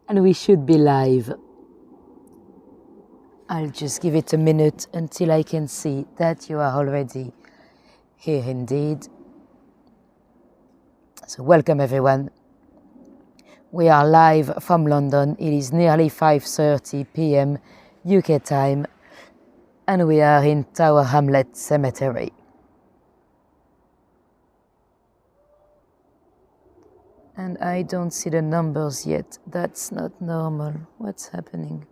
And we should be live. I'll just give it a minute until I can see that you are already here indeed. So welcome everyone. We are live from London. It is nearly 5:30 p.m. UK time and we are in Tower Hamlet Cemetery. And I don't see the numbers yet. That's not normal. What's happening?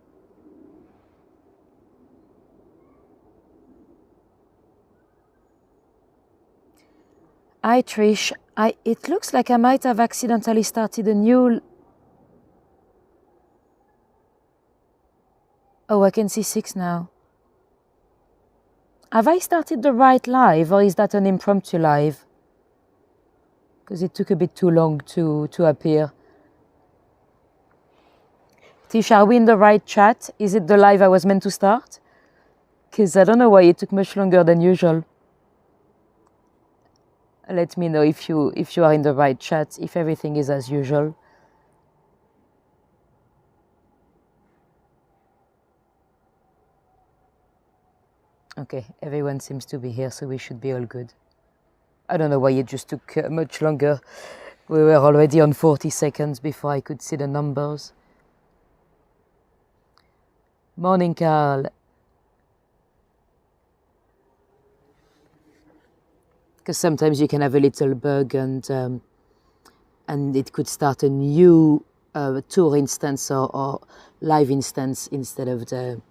Hi Trish. It looks like I might have accidentally started a new... Oh, I can see 6 now. Have I started the right live or is that an impromptu live? Because it took a bit too long to appear. Tish, are we in the right chat? Is it the live I was meant to start? Because I don't know why it took much longer than usual. Let me know if you are in the right chat, if everything is as usual. Okay, everyone seems to be here, so we should be all good. I don't know why it just took much longer. We were already on 40 seconds before I could see the numbers. Morning, Carl. Because sometimes you can have a little bug and it could start a new tour instance or live instance instead of the...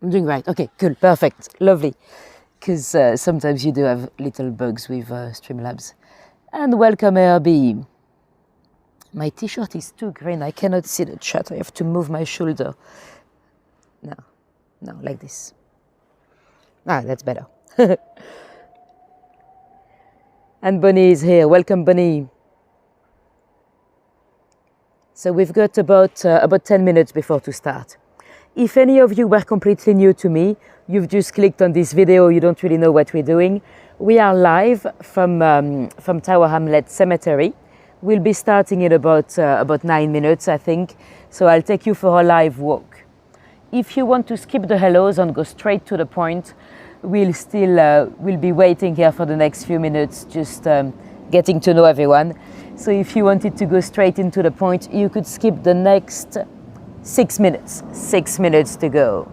I'm doing right. Okay, cool, perfect, lovely. Because sometimes you do have little bugs with Streamlabs. And welcome, ARB. My t-shirt is too green. I cannot see the chat. I have to move my shoulder. No, like this. Ah, that's better. And Bonnie is here. Welcome, Bonnie. So we've got about 10 minutes before to start. If any of you were completely new to me, you've just clicked on this video, you don't really know what we're doing. We are live from Tower Hamlet Cemetery. We'll be starting in about 9 minutes, I think. So I'll take you for a live walk. If you want to skip the hellos and go straight to the point, we'll be waiting here for the next few minutes, just getting to know everyone. So if you wanted to go straight into the point, you could skip the next 6 minutes. 6 minutes to go.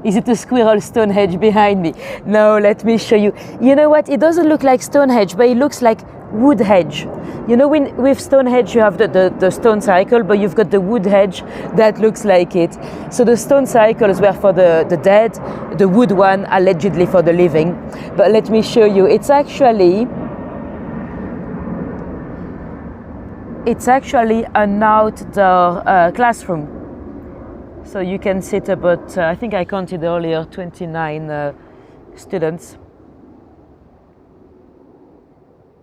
Is it a squirrel Stonehenge behind me? No, let me show you. You know what? It doesn't look like Stonehenge, but it looks like wood hedge. You know, with Stonehenge you have the stone circle, but you've got the wood hedge that looks like it. So the stone circles were for the dead, the wood one allegedly for the living. But let me show you. It's actually an outdoor classroom. So you can sit about, I think I counted earlier, 29 students.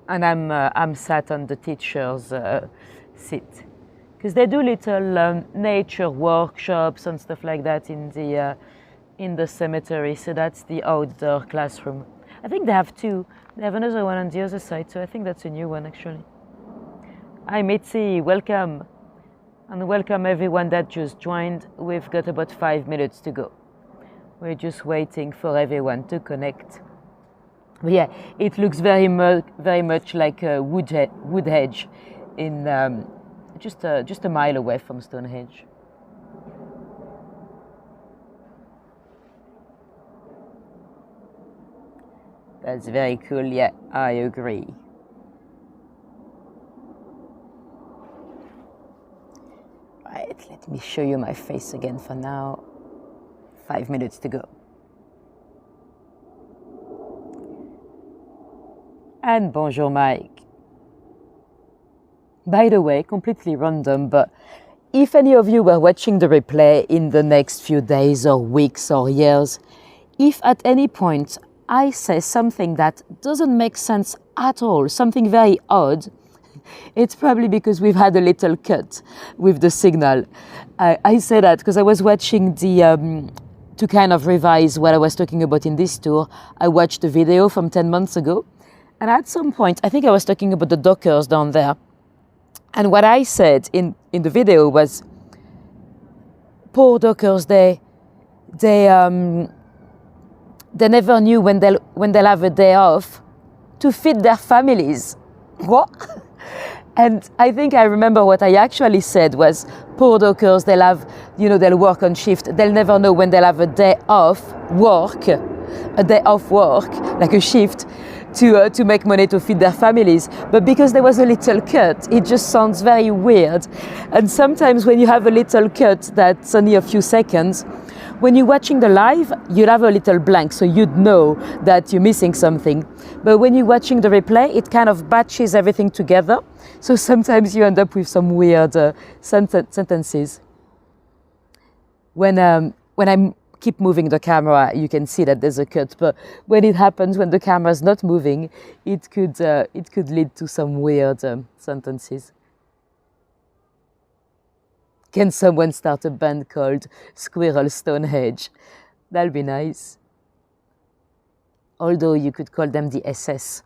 And I'm sat on the teacher's seat. Because they do little nature workshops and stuff like that in the cemetery. So that's the outdoor classroom. I think they have 2. They have another one on the other side, so I think that's a new one actually. Hi Mitzi, welcome. And welcome everyone that just joined. We've got about 5 minutes to go. We're just waiting for everyone to connect. But yeah, it looks very much like a wood hedge in just a mile away from Stonehenge. That's very cool. Yeah, I agree. Right, let me show you my face again for now. 5 minutes to go. And bonjour, Mike. By the way, completely random, but if any of you were watching the replay in the next few days or weeks or years, if at any point I say something that doesn't make sense at all, something very odd, it's probably because we've had a little cut with the signal. I say that because I was watching the to kind of revise what I was talking about in this tour, I watched the video from 10 months ago. And at some point, I think I was talking about the dockers down there. And what I said in the video was, poor dockers, they never knew when they'll have a day off to feed their families. What? And I think I remember what I actually said was, poor dockers, they'll work on shift. They'll never know when they'll have a day off work, like a shift, to make money to feed their families. But because there was a little cut, it just sounds very weird. And sometimes when you have a little cut that's only a few seconds, when you're watching the live, you'll have a little blank, so you'd know that you're missing something. But when you're watching the replay, it kind of batches everything together. So sometimes you end up with some weird sentences. When I keep moving the camera, you can see that there's a cut. But when it happens, when the camera's not moving, it could lead to some weird sentences. Can someone start a band called Squirrel Stonehenge? That'll be nice. Although you could call them the SS.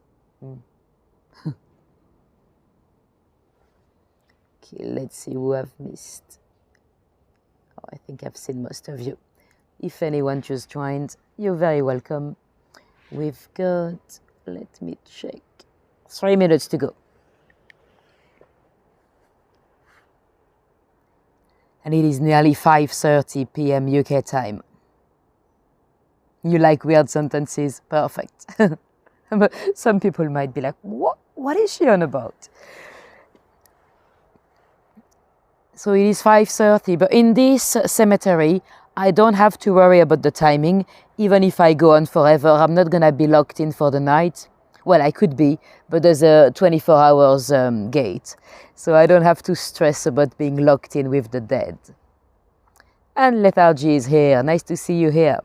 Okay, let's see who I've missed. Oh, I think I've seen most of you. If anyone just joined, you're very welcome. We've got, let me check, 3 minutes to go. And it is nearly 5:30 p.m. UK time. You like weird sentences? Perfect. But some people might be like, what is she on about? So it is 5:30, but in this cemetery, I don't have to worry about the timing. Even if I go on forever, I'm not gonna be locked in for the night. Well, I could be, but there's a 24 hours gate. So I don't have to stress about being locked in with the dead. And Lethargy is here. Nice to see you here.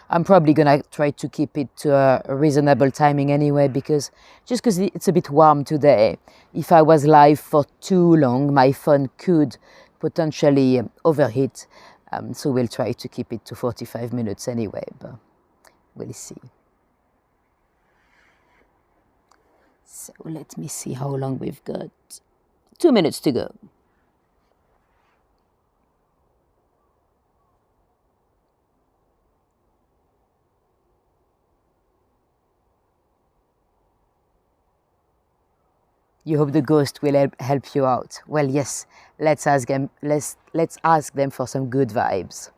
I'm probably gonna try to keep it to a reasonable timing anyway, because it's a bit warm today. If I was live for too long, my phone could potentially overheat. So we'll try to keep it to 45 minutes anyway, but we'll see. So let me see how long we've got. 2 minutes to go. You hope the ghost will help you out. Well, yes, let's ask them for some good vibes.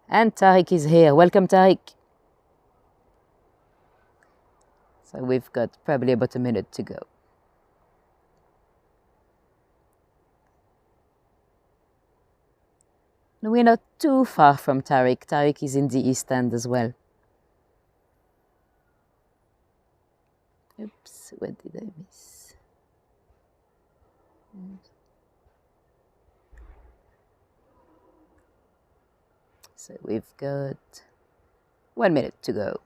And Tariq is here. Welcome, Tariq. So we've got probably about a minute to go. No, we're not too far from Tariq. Tariq is in the East End as well. Oops, what did I miss? So we've got 1 minute to go.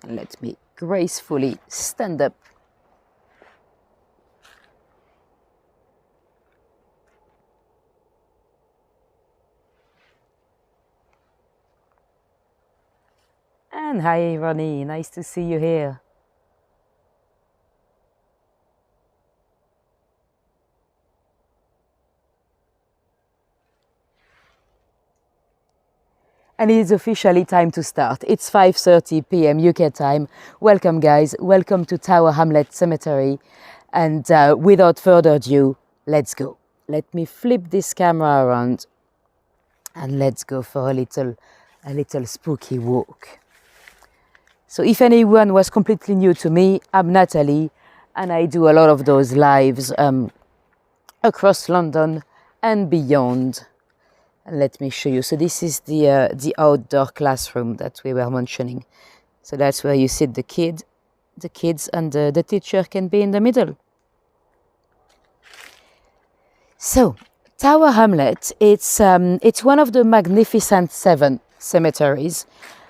And let me gracefully stand up. And hi, Ronnie, nice to see you here. And it is officially time to start. It's 5:30 p.m. UK time. Welcome, guys. Welcome to Tower Hamlet Cemetery. And without further ado, let's go. Let me flip this camera around and let's go for a little spooky walk. So if anyone was completely new to me, I'm Nathalie, and I do a lot of those lives across London and beyond. And let me show you. So this is the outdoor classroom that we were mentioning. So that's where you sit the kids, and the teacher can be in the middle. So Tower Hamlet, it's one of the Magnificent Seven cemeteries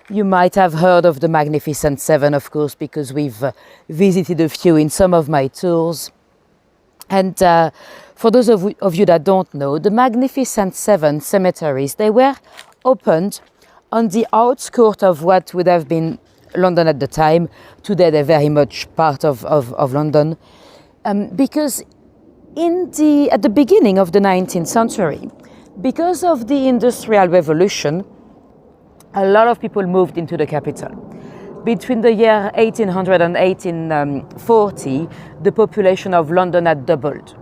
You might have heard of the Magnificent Seven, of course, because we've visited a few in some of my tours. And for those of you that don't know, the Magnificent Seven cemeteries, they were opened on the outskirts of what would have been London at the time. Today they're very much part of London. Because at the beginning of the 19th century, because of the Industrial Revolution, a lot of people moved into the capital. Between the year 1800 and 1840, the population of London had doubled.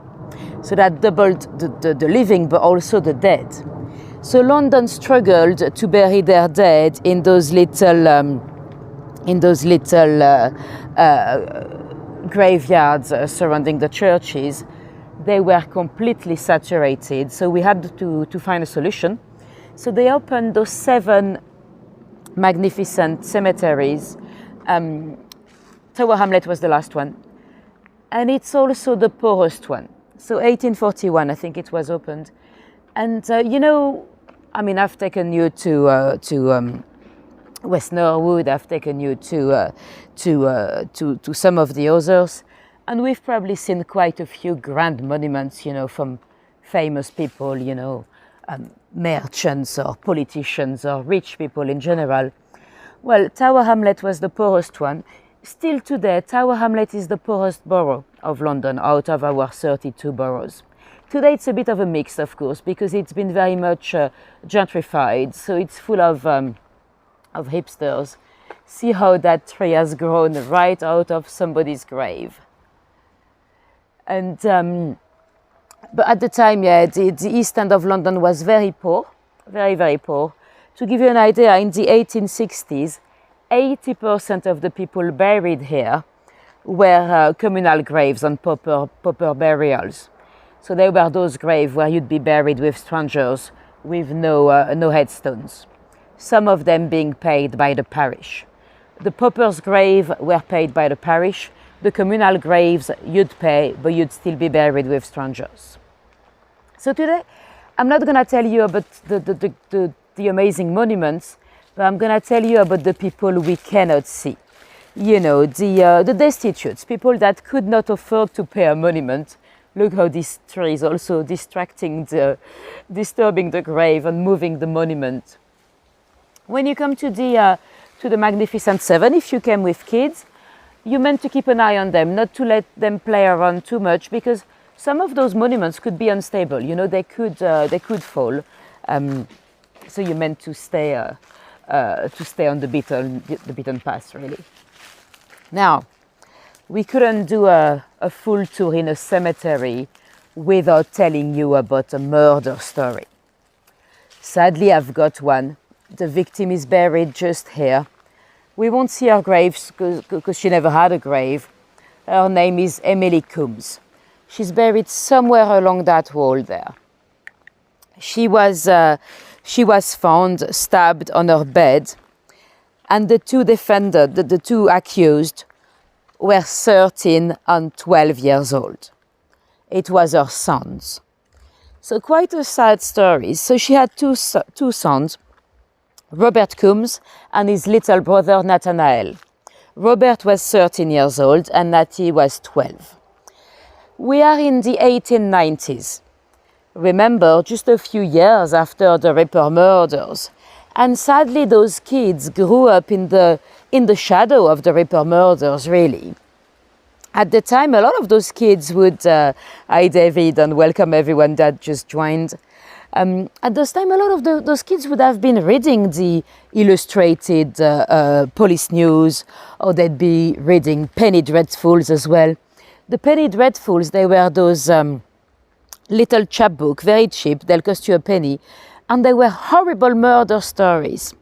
So that doubled the living, but also the dead. So London struggled to bury their dead in those little graveyards surrounding the churches. They were completely saturated, so we had to find a solution. So they opened those 7 magnificent cemeteries. Tower Hamlet was the last one, and it's also the poorest one. So 1841, I think it was opened. And I've taken you to West Norwood. I've taken you to some of the others, and we've probably seen quite a few grand monuments, from famous people, merchants or politicians or rich people in general. Well, Tower Hamlet was the poorest one. Still today, Tower Hamlet is the poorest borough of London out of our 32 boroughs. Today it's a bit of a mix, of course, because it's been very much gentrified, so it's full of hipsters. See how that tree has grown right out of somebody's grave. And but at the time, the East End of London was very poor, very, very poor. To give you an idea, in the 1860s, 80% of the people buried here were communal graves and pauper burials. So they were those graves where you'd be buried with strangers with no headstones. Some of them being paid by the parish. The pauper's grave were paid by the parish. The communal graves you'd pay, but you'd still be buried with strangers. So today, I'm not going to tell you about the amazing monuments, but I'm going to tell you about the people we cannot see. The destitutes, people that could not afford to pay a monument. Look how this tree is also disturbing the grave and moving the monument. When you come to the Magnificent Seven, if you came with kids, you meant to keep an eye on them, not to let them play around too much, because some of those monuments could be unstable. They could fall. So you meant to stay on the beaten path, really. Now, we couldn't do a full tour in a cemetery without telling you about a murder story. Sadly, I've got one. The victim is buried just here. We won't see her grave because she never had a grave. Her name is Emily Coombes. She's buried somewhere along that wall there. She was found stabbed on her bed, and the two accused, were 13 and 12 years old. It was her sons. So quite a sad story. So she had two sons, Robert Coombes and his little brother Nathaniel. Robert was 13 years old and Natty was 12. We are in the 1890s. Remember, just a few years after the Ripper murders. And sadly, those kids grew up in the shadow of the Ripper murders, really. At the time, a lot of those kids would, hi David, and welcome everyone that just joined. At this time, a lot of those kids would have been reading the illustrated police news, or they'd be reading Penny Dreadfuls as well. The Penny Dreadfuls, they were those little chapbook, very cheap, they'll cost you a penny, and they were horrible murder stories.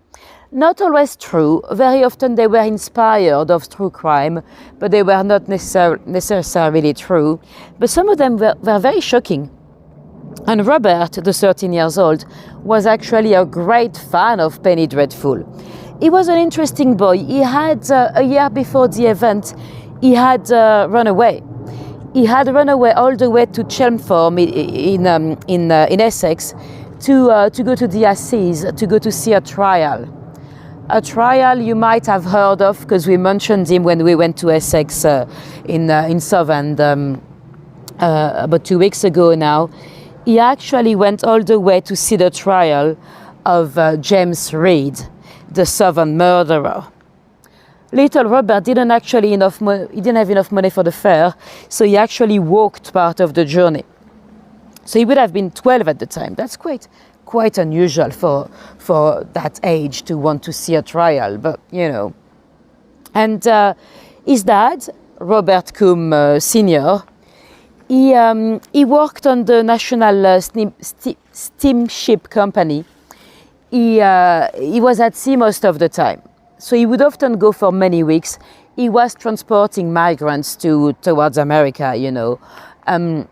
Not always true, very often they were inspired of true crime, but they were not necessarily true. But some of them were very shocking. And Robert, the 13 years old, was actually a great fan of Penny Dreadful. He was an interesting boy. He had, a year before the event, he had run away. He had run away all the way to Chelmsford in Essex to go to the Assizes, to go to see a trial. a trial you might have heard of because we mentioned him when we went to Essex in Southend about 2 weeks ago now. He actually went all the way to see the trial of James Reed, the Southend murderer. Little Robert didn't have enough money for the fare, so he actually walked part of the journey. So he would have been 12 at the time. That's quite unusual for that age to want to see a trial, but you know. And his dad, Robert Coombes Sr., he worked on the National Steamship Company. He was at sea most of the time, so he would often go for many weeks. He was transporting migrants towards America, you know. And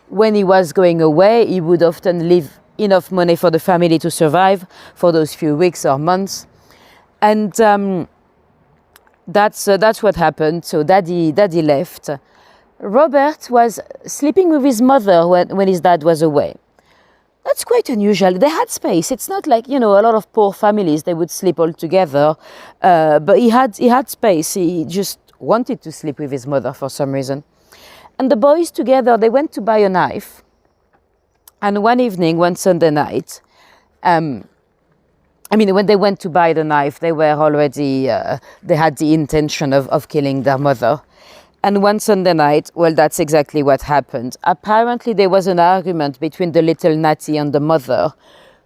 when he was going away, he would often leave enough money for the family to survive for those few weeks or months. And that's what happened. So Daddy left. Robert was sleeping with his mother when his dad was away. That's quite unusual. They had space. It's not like, you know, a lot of poor families, they would sleep all together. But he had space. He just wanted to sleep with his mother for some reason. And the boys together, they went to buy a knife. And one evening, one Sunday night, when they went to buy the knife, they were already, they had the intention of killing their mother. And one Sunday night, well, that's exactly what happened. Apparently, there was an argument between the little Natty and the mother.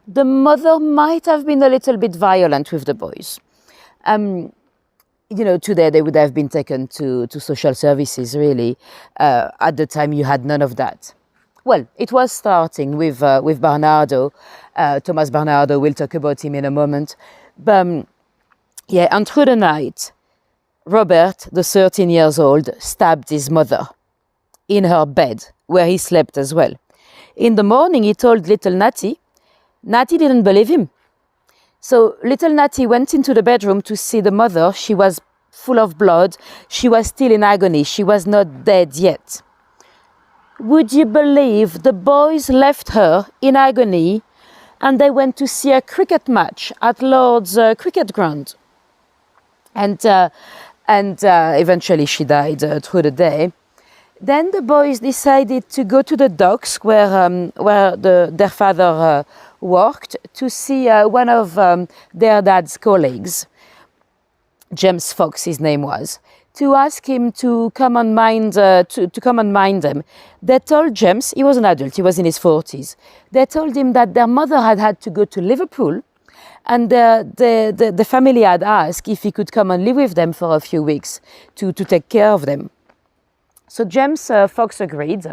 The mother might have been a little bit violent with the boys. You know, today they would have been taken to social services, really. At the time, you had none of that. Well, it was starting with Barnardo. Thomas Barnardo, we'll talk about him in a moment. But yeah, and through the night, Robert, the 13 years old, stabbed his mother in her bed, where he slept as well. In the morning, he told little Natty. Natty didn't believe him. So little Natty went into the bedroom to see the mother. She was full of blood. She was still in agony. She was not dead yet. Would you believe the boys left her in agony and they went to see a cricket match at Lord's cricket ground? And eventually she died through the day. Then the boys decided to go to the docks where their father worked to see one of their dad's colleagues, James Fox, his name was, to ask him to come and mind them. They told James, he was an adult, he was in his 40s. They told him that their mother had to go to Liverpool, and the family had asked if he could come and live with them for a few weeks to take care of them. So James Fox agreed.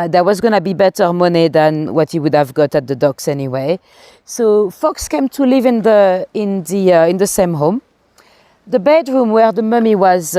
There was going to be better money than what he would have got at the docks anyway. So Fox came to live in the same home. The bedroom where the mummy was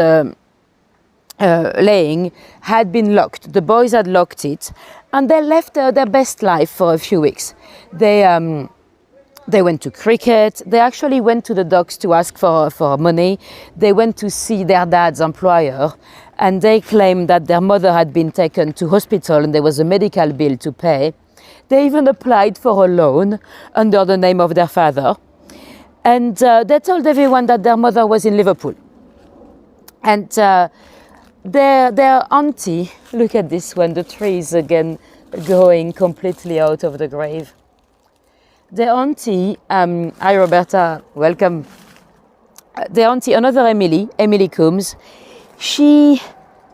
laying had been locked. The boys had locked it, and they left their best life for a few weeks. They went to cricket. They actually went to the docks to ask for money. They went to see their dad's employer, and they claimed that their mother had been taken to hospital and there was a medical bill to pay. They even applied for a loan under the name of their father. And they told everyone that their mother was in Liverpool. And their auntie, look at this one, the trees again growing completely out of the grave. Their auntie, hi Roberta, welcome. Their auntie, another Emily Coombes, she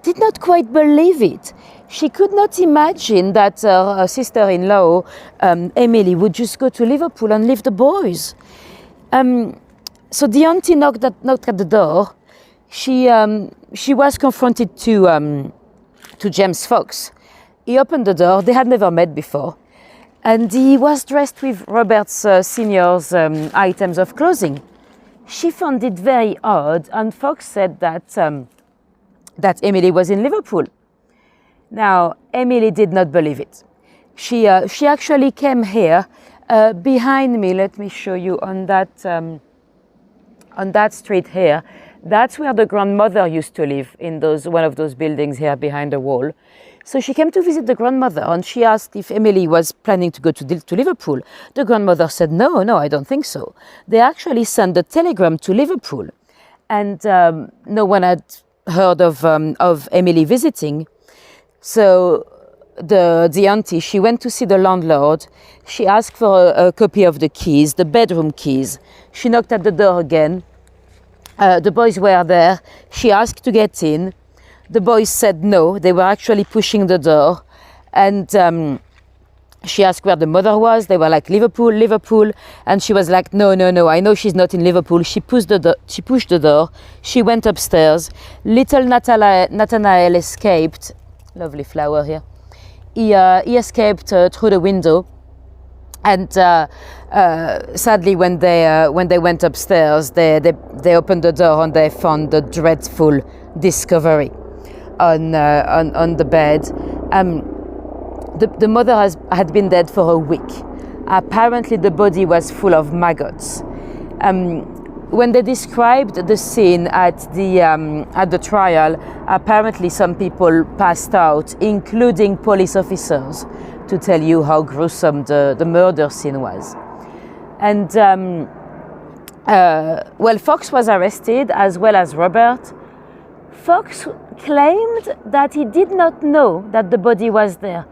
did not quite believe it. She could not imagine that her sister-in-law, Emily, would just go to Liverpool and leave the boys. So the auntie knocked at the door. She was confronted to James Fox. He opened the door. They had never met before. And he was dressed with Robert's senior's items of clothing. She found it very odd, and Fox said that Emily was in Liverpool. Now, Emily did not believe it. She actually came here behind me. Let me show you on that street here. That's where the grandmother used to live, in one of those buildings here behind the wall. So she came to visit the grandmother, and she asked if Emily was planning to go to Liverpool. The grandmother said, no, I don't think so. They actually sent a telegram to Liverpool, and no one had heard of Emily visiting. So the auntie, she went to see the landlord. She asked for a copy of the keys, the bedroom keys. She knocked at the door again. The boys were there. She asked to get in. The boys said no. They were actually pushing the door. And she asked where the mother was. They were like, Liverpool. And she was like, no, I know she's not in Liverpool. She pushed the door. She went upstairs. Little Nathanael escaped. Lovely flower here. He escaped through the window. And sadly, when they went upstairs, they opened the door and they found the dreadful discovery on the bed. The mother had been dead for a week. Apparently, the body was full of maggots. When they described the scene at the trial, apparently some people passed out, including police officers, to tell you how gruesome the murder scene was. And Fox was arrested, as well as Robert. Fox claimed that he did not know that the body was there,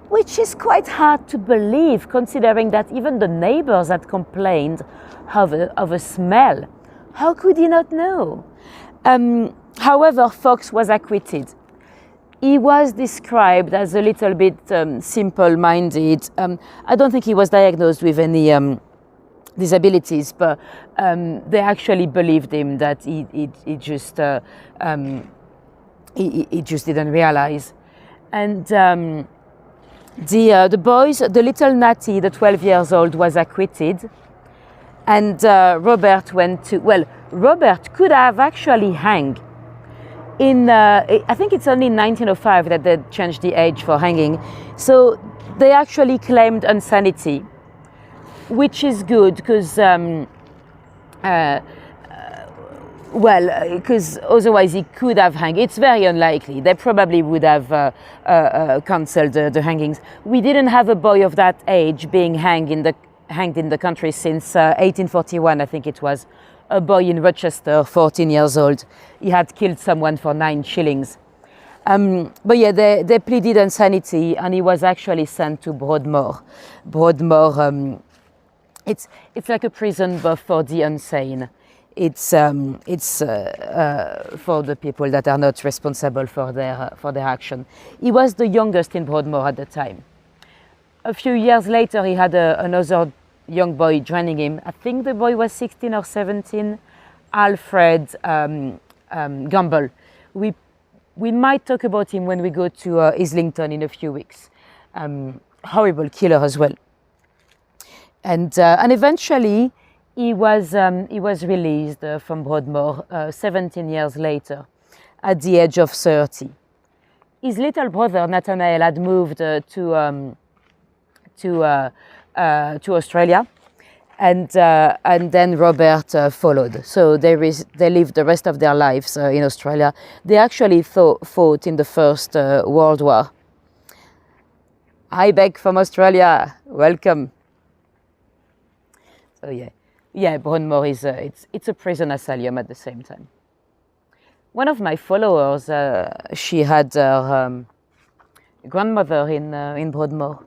which is quite hard to believe, considering that even the neighbors had complained of a smell. How could he not know? However, Fox was acquitted. He was described as a little bit simple-minded. I don't think he was diagnosed with any disabilities, but they actually believed him that he just didn't realize. And the boys, the little Natty, the 12 years old, was acquitted. And Robert Robert could have actually hung. I think it's only in 1905 that they changed the age for hanging. So they actually claimed insanity, which is good because, because otherwise he could have hung. It's very unlikely. They probably would have cancelled the hangings. We didn't have a boy of that age being hanged in the country since 1841, I think it was. A boy in Rochester, 14 years old. He had killed someone for 9 shillings. But yeah, they pleaded insanity, and he was actually sent to Broadmoor. Broadmoor, it's like a prison, but for the insane. It's for the people that are not responsible for their action. He was the youngest in Broadmoor at the time. A few years later, he had another young boy joining him. I think the boy was 16 or 17. Alfred Gamble. We might talk about him when we go to Islington in a few weeks. Horrible killer as well. And eventually he was released from Broadmoor 17 years later, at the age of 30. His little brother Nathanael had moved to Australia, and then Robert followed. So they lived the rest of their lives in Australia. They actually fought in the First World War. Hi, Beck from Australia, welcome. So yeah, Broadmoor is it's a prison asylum at the same time. One of my followers, she had her grandmother in Broadmoor.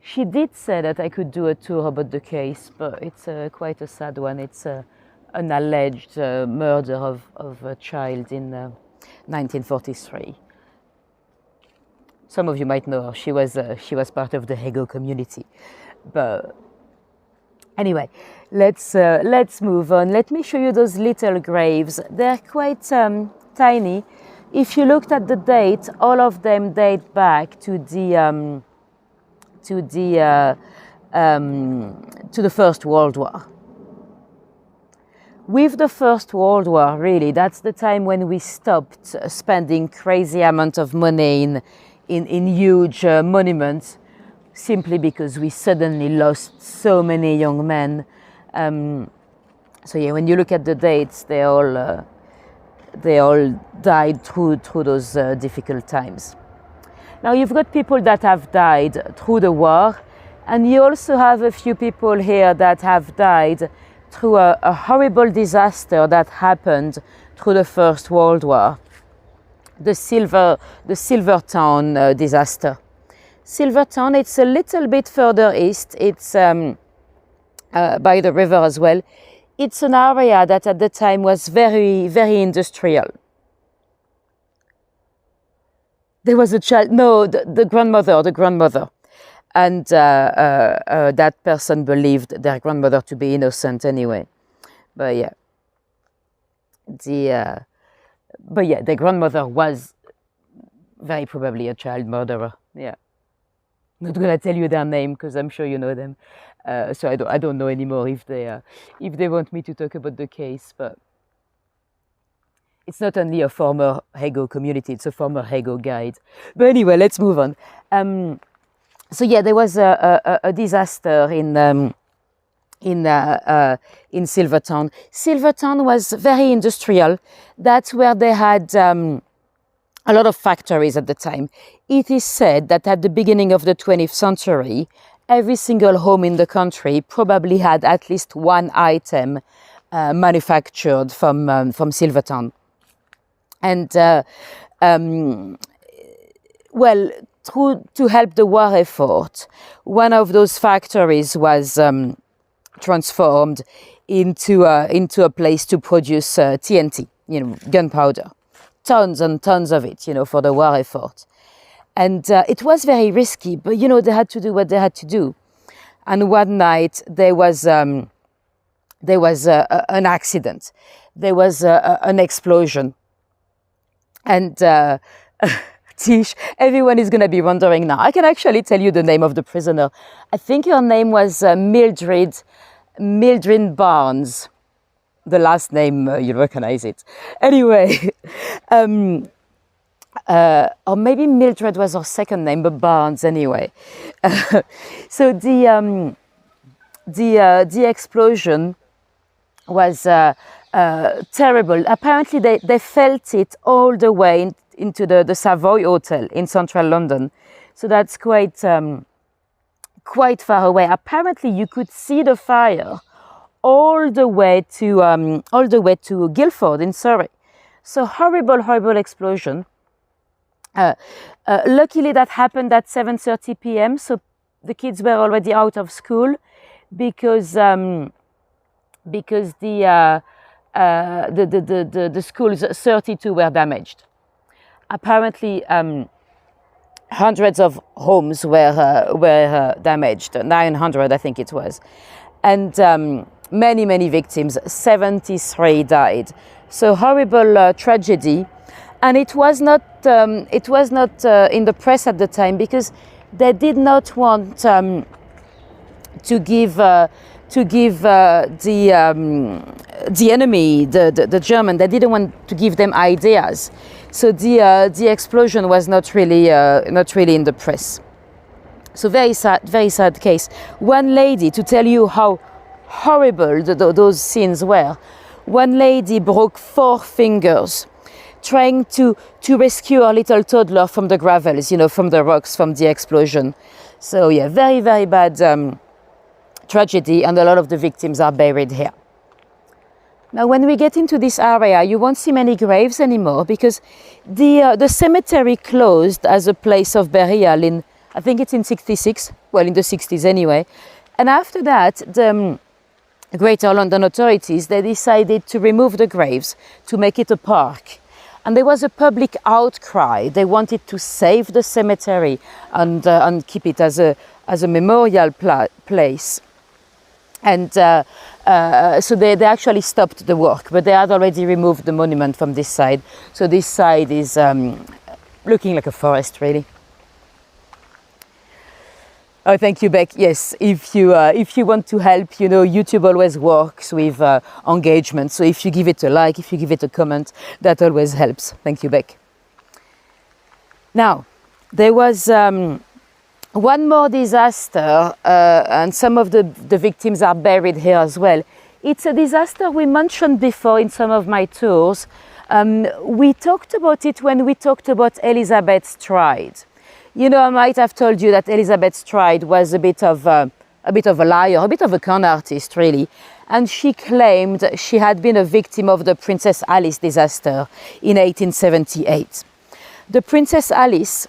She did say that I could do a tour about the case, but it's quite a sad one. It's an alleged murder of a child in 1943. Some of you might know her. She was part of the Hego community. But anyway, let's move on. Let me show you those little graves. They're quite tiny. If you looked at the date, all of them date back to the First World War. With the First World War, really, that's the time when we stopped spending crazy amount of money in huge monuments, simply because we suddenly lost so many young men. So yeah, when you look at the dates, they all died through those difficult times. Now you've got people that have died through the war, and you also have a few people here that have died through a horrible disaster that happened through the First World War, the Silvertown disaster. Silvertown, it's a little bit further east. It's by the river as well. It's an area that at the time was very, very industrial. There was a child, no, the grandmother. And that person believed their grandmother to be innocent anyway. But yeah, the grandmother was very probably a child murderer. Yeah, not gonna tell you their name because I'm sure you know them. So I don't know anymore if they want me to talk about the case, but it's not only a former Hego community; it's a former Hego guide. But anyway, let's move on. So yeah, there was a disaster in Silvertown. Silvertown was very industrial. That's where they had a lot of factories at the time. It is said that at the beginning of the 20th century, every single home in the country probably had at least one item manufactured from Silvertown. And well, to help the war effort, one of those factories was transformed into a place to produce TNT, gunpowder, tons and tons of it, for the war effort. And it was very risky, but they had to do what they had to do. And one night there was an accident. There was an explosion, and Tish, everyone is going to be wondering now. I can actually tell you the name of the prisoner. I think her name was Mildred Barnes. The last name, you'll recognize it. Anyway, or maybe Mildred was her second name, but Barnes anyway. So the explosion was terrible. Apparently, they felt it all the way into the Savoy Hotel in central London. So that's quite far away. Apparently, you could see the fire all the way to Guildford in Surrey. So horrible explosion. Luckily, that happened at 7:30 p.m. So the kids were already out of school because the schools 32 were damaged. Apparently, hundreds of homes were damaged. 900, I think it was, and many victims. 73 died. So horrible tragedy, and it was not in the press at the time because they did not want to give the enemy, the German. They didn't want to give them ideas. So the explosion was not really in the press. So very sad case. One lady, to tell you how horrible those scenes were, one lady broke 4 fingers trying to rescue a little toddler from the gravels, from the rocks from the explosion. So yeah, very bad tragedy, and a lot of the victims are buried here. Now, when we get into this area, you won't see many graves anymore because the cemetery closed as a place of burial in, I think it's in 66, well, in the 60s anyway. And after that, the Greater London authorities, they decided to remove the graves to make it a park. And there was a public outcry. They wanted to save the cemetery and keep it as a memorial place. And so they actually stopped the work, but they had already removed the monument from this side. So this side is looking like a forest, really. Oh, thank you, Beck. Yes, if you want to help, YouTube always works with engagement. So if you give it a like, if you give it a comment, that always helps. Thank you, Beck. Now, there was one more disaster, and some of the victims are buried here as well. It's a disaster we mentioned before in some of my tours. We talked about it when we talked about Elizabeth Stride. You know, I might have told you that Elizabeth Stride was a bit of a liar, a bit of a con artist, really. And she claimed she had been a victim of the Princess Alice disaster in 1878. The Princess Alice,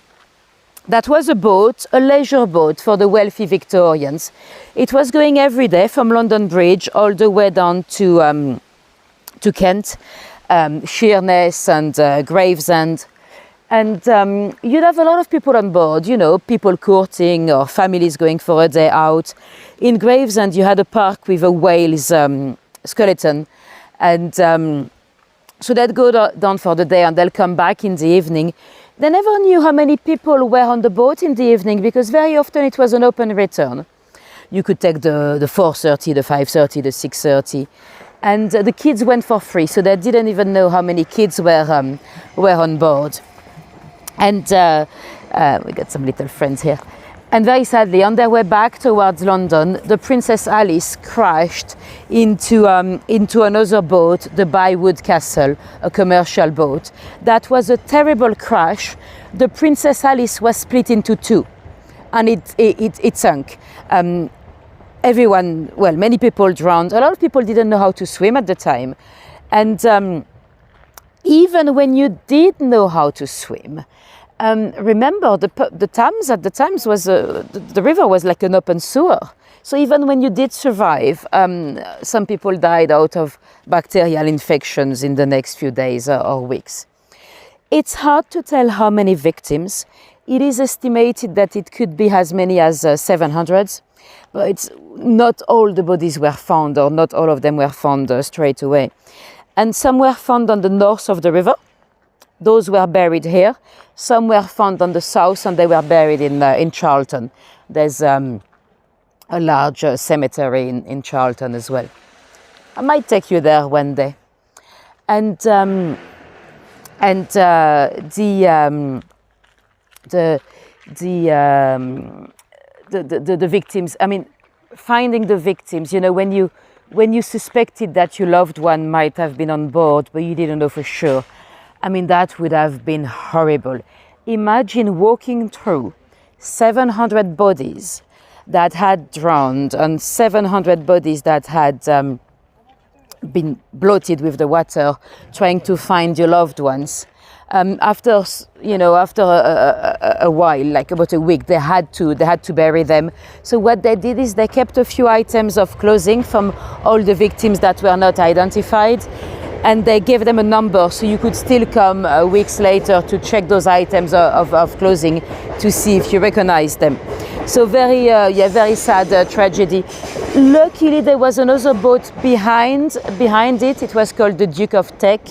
that was a boat, a leisure boat for the wealthy Victorians. It was going every day from London Bridge all the way down to Kent, Sheerness and Gravesend. And you'd have a lot of people on board, you know, people courting or families going for a day out. In Gravesend, you had a park with a whale's skeleton. And so they'd go down for the day and they'll come back in the evening. They never knew how many people were on the boat in the evening because very often it was an open return. You could take the 4:30, the 5:30, the 6:30. And the kids went for free, so they didn't even know how many kids were on board. And we got some little friends here. And very sadly, on their way back towards London, the Princess Alice crashed into another boat, the Bywood Castle, a commercial boat. That was a terrible crash. The Princess Alice was split into two, and it sunk. Everyone, well, many people drowned. A lot of people didn't know how to swim at the time. And even when you did know how to swim, remember, the Thames at the Thames was the river was like an open sewer. So even when you did survive, some people died out of bacterial infections in the next few days or weeks. It's hard to tell how many victims. It is estimated that it could be as many as 700, but it's not all the bodies were found, or not all of them were found straight away. And some were found on the north of the river. Those were buried here. Some were found on the south, and they were buried in Charlton. There's a large cemetery in Charlton as well. I might take you there one day. And the victims. I mean, finding the victims. You know, when you suspected that your loved one might have been on board, but you didn't know for sure. I mean, that would have been horrible. Imagine walking through 700 bodies that had drowned and 700 bodies that had been bloated with the water, trying to find your loved ones. After a while, like about a week, they had to bury them. So what they did is they kept a few items of clothing from all the victims that were not identified, and they gave them a number, so you could still come weeks later to check those items of clothing to see if you recognize them. So very sad tragedy. Luckily, there was another boat behind it. It was called the Duke of Teck.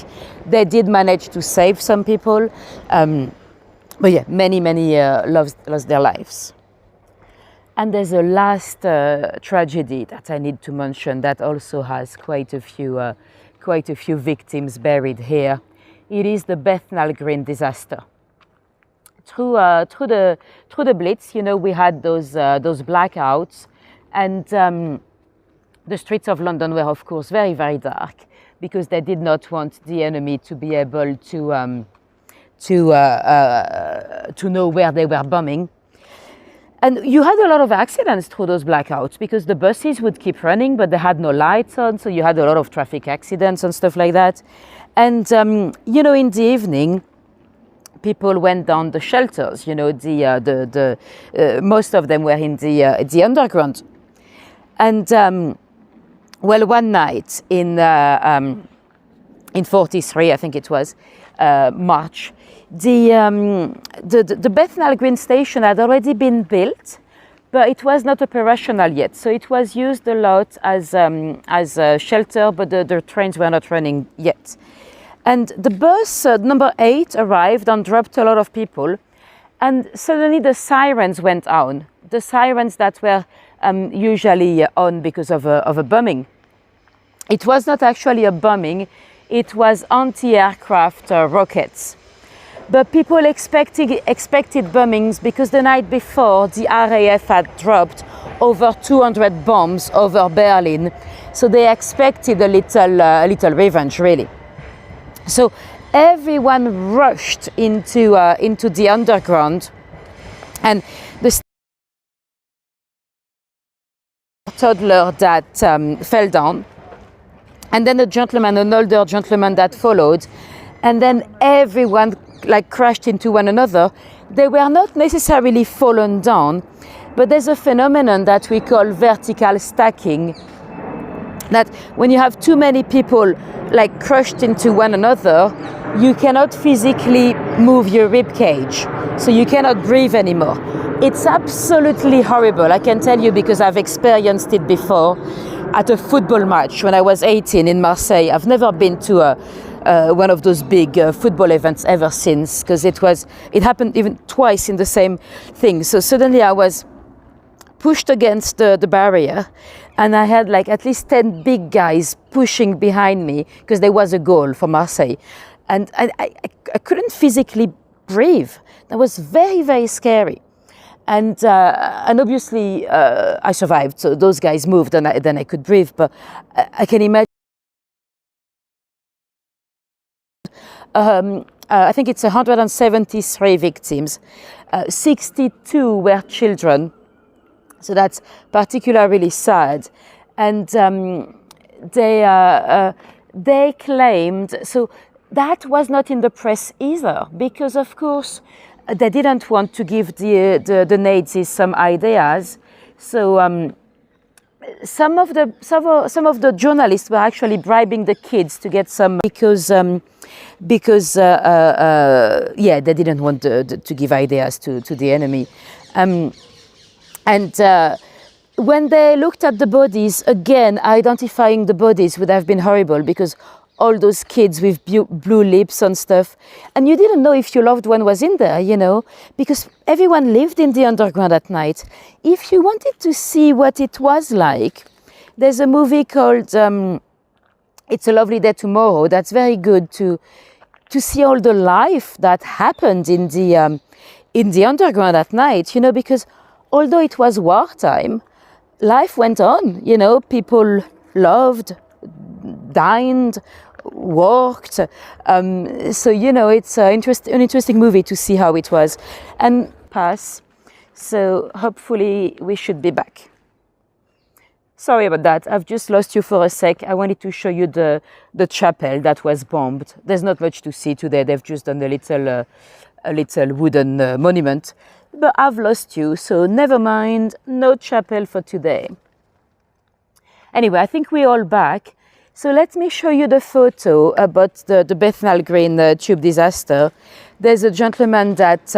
They did manage to save some people, but yeah, many lost their lives. And there's a last tragedy that I need to mention that also has quite a few victims buried here. It is the Bethnal Green disaster. Through the Blitz, you know, we had those blackouts, and the streets of London were, of course, very dark, because they did not want the enemy to be able to know where they were bombing. And you had a lot of accidents through those blackouts, because the buses would keep running, but they had no lights on, so you had a lot of traffic accidents and stuff like that. And you know, in the evening, people went down the shelters. You know, most of them were in the underground. And well, one night in 43, I think it was, March, the Bethnal Green station had already been built, but it was not operational yet. So it was used a lot as a shelter, but the trains were not running yet. And the bus number 8 arrived and dropped a lot of people, and suddenly the sirens went on. The sirens that were usually on because of a bombing. It was not actually a bombing, it was anti-aircraft rockets. But people expected bombings because the night before the RAF had dropped over 200 bombs over Berlin, So they expected a little revenge, really. So everyone rushed into the underground, and the toddler that fell down, and then an older gentleman that followed, and then everyone like crashed into one another. They were not necessarily fallen down, but there's a phenomenon that we call vertical stacking, that when you have too many people like crushed into one another, you cannot physically move your rib cage, so you cannot breathe anymore. It's absolutely horrible, I can tell you, because I've experienced it before at a football match when I was 18 in Marseille. I've never been to one of those big football events ever since, because it happened even twice in the same thing. So suddenly I was pushed against the barrier, and I had like at least 10 big guys pushing behind me because there was a goal for Marseille, and I couldn't physically breathe. That was very, very scary. And obviously I survived, so those guys moved, and then I could breathe. But I can imagine. I think it's 173 victims. 62 were children, so that's particularly sad. And they claimed, so that was not in the press either, because of course they didn't want to give the Nazis some ideas. So some of the journalists were actually bribing the kids to get some, because they didn't want to give ideas to the enemy. When they looked at the bodies, again, identifying the bodies would have been horrible, because all those kids with blue lips and stuff, and you didn't know if your loved one was in there, you know, because everyone lived in the underground at night. If you wanted to see what it was like, there's a movie called It's a Lovely Day Tomorrow that's very good to see all the life that happened in the underground at night, you know, because although it was wartime, life went on, you know, people loved, dined, worked. So, you know, it's an interesting movie to see how it was. And pass. So hopefully we should be back. Sorry about that. I've just lost you for a sec. I wanted to show you the chapel that was bombed. There's not much to see today. They've just done a little wooden monument. But I've lost you, so never mind. No chapel for today. Anyway, I think we're all back. So let me show you the photo about the Bethnal Green tube disaster. There's a gentleman that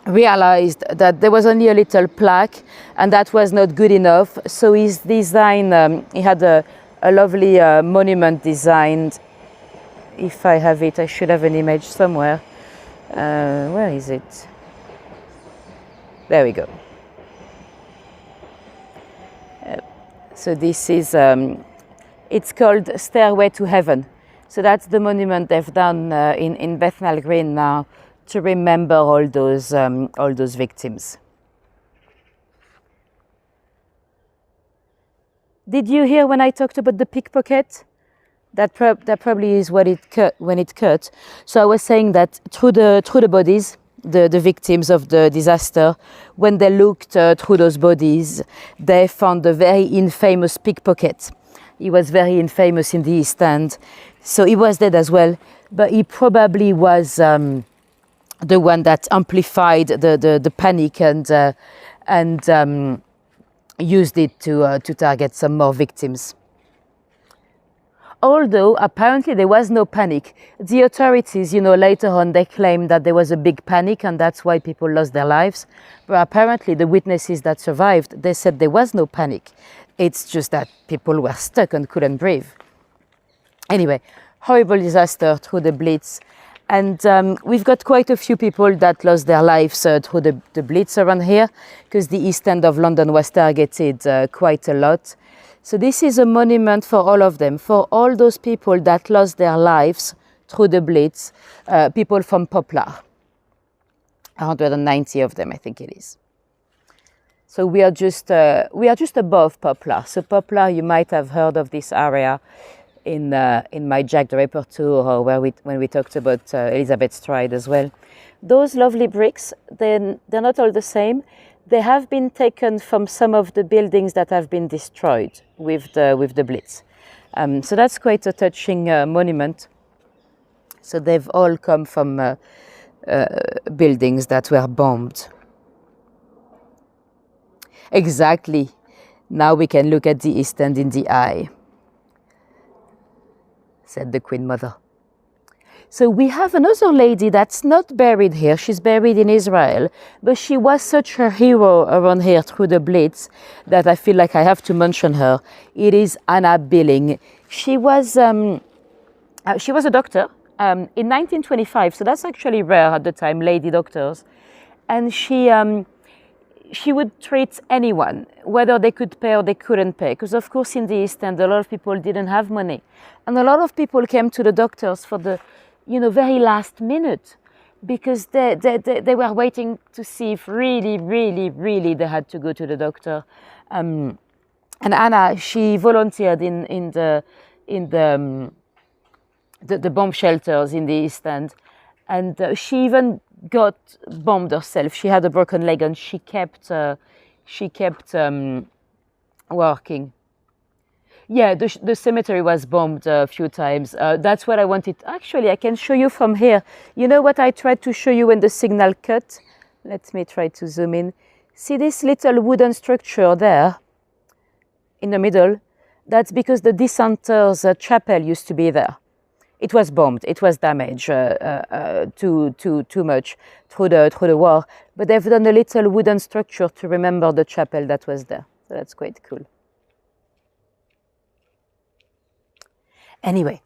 realized that there was only a little plaque, and that was not good enough. So he's designed, he had a lovely monument designed. If I have it, I should have an image somewhere. Where is it? There we go. So this is, it's called Stairway to Heaven. So that's the monument they've done in Bethnal Green now to remember all those victims. Did you hear when I talked about the pickpocket? That probably is what it cut when it cut. So I was saying that through the bodies, the victims of the disaster, when they looked through those bodies, they found a very infamous pickpocket. He was very infamous in the East End, so he was dead as well. But he probably was the one that amplified the panic and used it to target some more victims. Although apparently there was no panic. The authorities, you know, later on they claimed that there was a big panic and that's why people lost their lives. But apparently the witnesses that survived, they said there was no panic. It's just that people were stuck and couldn't breathe. Anyway, horrible disaster through the Blitz. And we've got quite a few people that lost their lives through the Blitz around here, because the East End of London was targeted quite a lot. So this is a monument for all of them, for all those people that lost their lives through the Blitz, people from Poplar. 190 of them, I think it is. So we are just above Poplar. So Poplar, you might have heard of this area in my Jack the Ripper tour, or when we talked about Elizabeth Stride as well. Those lovely bricks, they're not all the same. They have been taken from some of the buildings that have been destroyed with the Blitz. So that's quite a touching monument. So they've all come from buildings that were bombed. Exactly. Now we can look at the East End in the eye, said the Queen Mother. So we have another lady that's not buried here. She's buried in Israel, but she was such a hero around here through the Blitz that I feel like I have to mention her. It is Hannah Billig. She was a doctor in 1925, so that's actually rare at the time, lady doctors, and she would treat anyone, whether they could pay or they couldn't pay. Because of course in the East End, a lot of people didn't have money. And a lot of people came to the doctors for the, very last minute, because they were waiting to see if really, really, really they had to go to the doctor. And Hannah, she volunteered in the bomb shelters in the East End. And she even got bombed herself. She had a broken leg, and she kept working. Yeah, the cemetery was bombed a few times. That's what I wanted. Actually, I can show you from here. You know what I tried to show you when the signal cut? Let me try to zoom in. See this little wooden structure there in the middle? That's because the dissenters' chapel used to be there. It was bombed. It was damaged too much through the war. But they've done a little wooden structure to remember the chapel that was there. So that's quite cool. Anyway,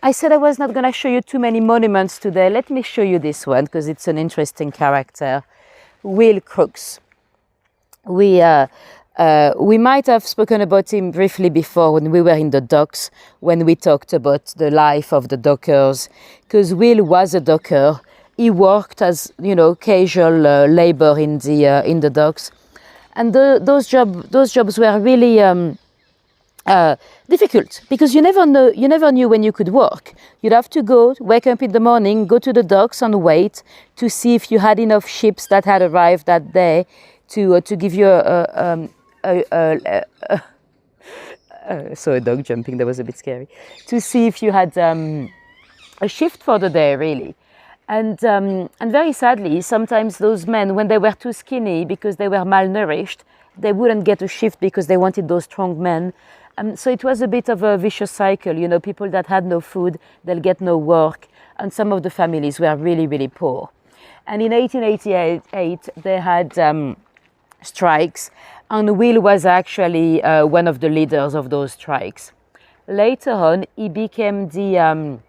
I said I was not going to show you too many monuments today. Let me show you this one because it's an interesting character. Will Crooks. We might have spoken about him briefly before when we were in the docks, when we talked about the life of the dockers, because Will was a docker. He worked as, casual labor in the docks, and those jobs were really difficult because you never knew when you could work. You'd have to wake up in the morning, go to the docks and wait to see if you had enough ships that had arrived that day to give you so a dog jumping, that was a bit scary, to see if you had a shift for the day, really. And very sadly, sometimes those men, when they were too skinny because they were malnourished, they wouldn't get a shift because they wanted those strong men. So it was a bit of a vicious cycle, people that had no food, they'll get no work, and some of the families were really, really poor. And in 1888, they had strikes, and Will was actually one of the leaders of those strikes. Later on, he became the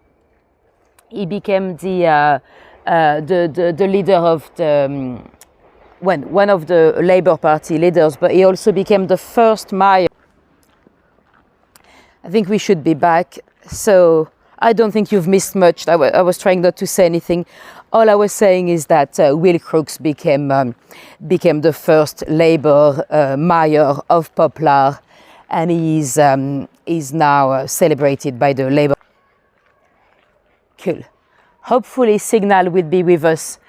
leader of the one of the Labour Party leaders, but he also became the first mayor. I think we should be back. So I don't think you've missed much. I was trying not to say anything. All I was saying is that Will Crooks became the first Labour mayor of Poplar, and he's now celebrated by the Labour. Cool. Hopefully Signal will be with us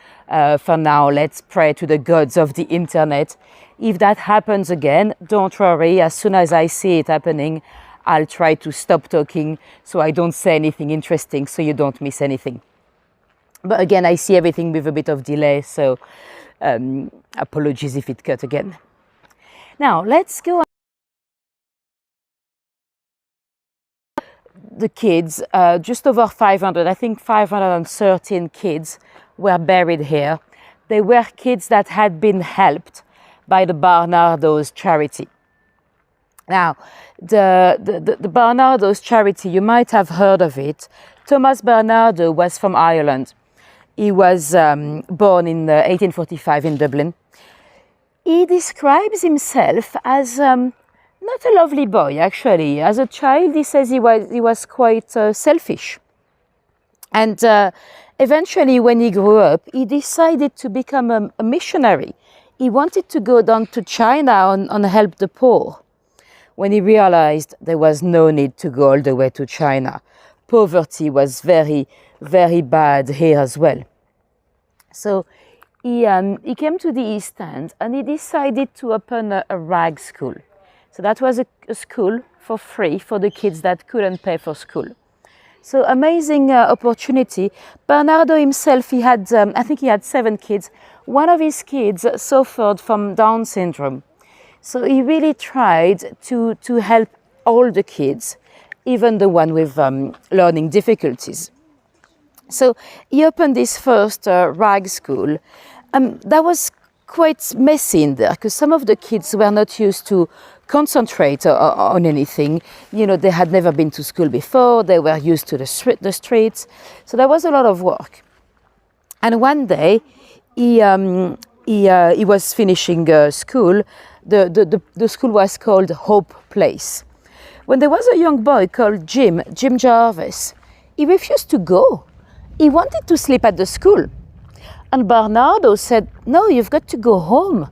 for now. Let's pray to the gods of the internet. If that happens again, don't worry. As soon as I see it happening, I'll try to stop talking so I don't say anything interesting so you don't miss anything. But again, I see everything with a bit of delay, so apologies if it cut again. Now, let's go on. The kids, just over 500, I think 513 kids were buried here. They were kids that had been helped by the Barnardo's charity. Now, the Barnardo's charity, you might have heard of it. Thomas Barnardo was from Ireland. He was born in 1845 in Dublin. He describes himself as not a lovely boy, actually. As a child, he says he was quite selfish. And eventually, when he grew up, he decided to become a missionary. he wanted to go down to China and help the poor, when he realized there was no need to go all the way to China. Poverty was very, very bad here as well. So he came to the East End and he decided to open a rag school. So that was a school for free for the kids that couldn't pay for school. So amazing opportunity. Barnardo himself, he had, I think he had 7 kids. One of his kids suffered from Down syndrome. So he really tried to help all the kids, even the one with learning difficulties. So he opened this first rag school. That was quite messy in there because some of the kids were not used to concentrate on anything. You know, they had never been to school before. They were used to the streets. So there was a lot of work. And one day, he was finishing school. The school was called Hope Place. When there was a young boy called Jim Jarvis, he refused to go. He wanted to sleep at the school. And Barnardo said, "No, you've got to go home."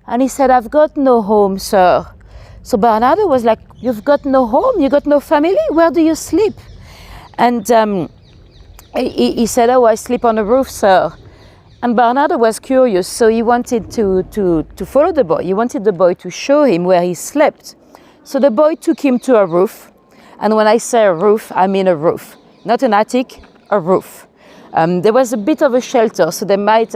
And he said, "I've got no home, sir." So Barnardo was like, "You've got no home? You got no family? Where do you sleep?" And he said, "Oh, I sleep on a roof, sir." And Barnardo was curious, so he wanted to follow the boy. He wanted the boy to show him where he slept. So the boy took him to a roof. And when I say a roof, I mean a roof. Not an attic, a roof. There was a bit of a shelter, so there might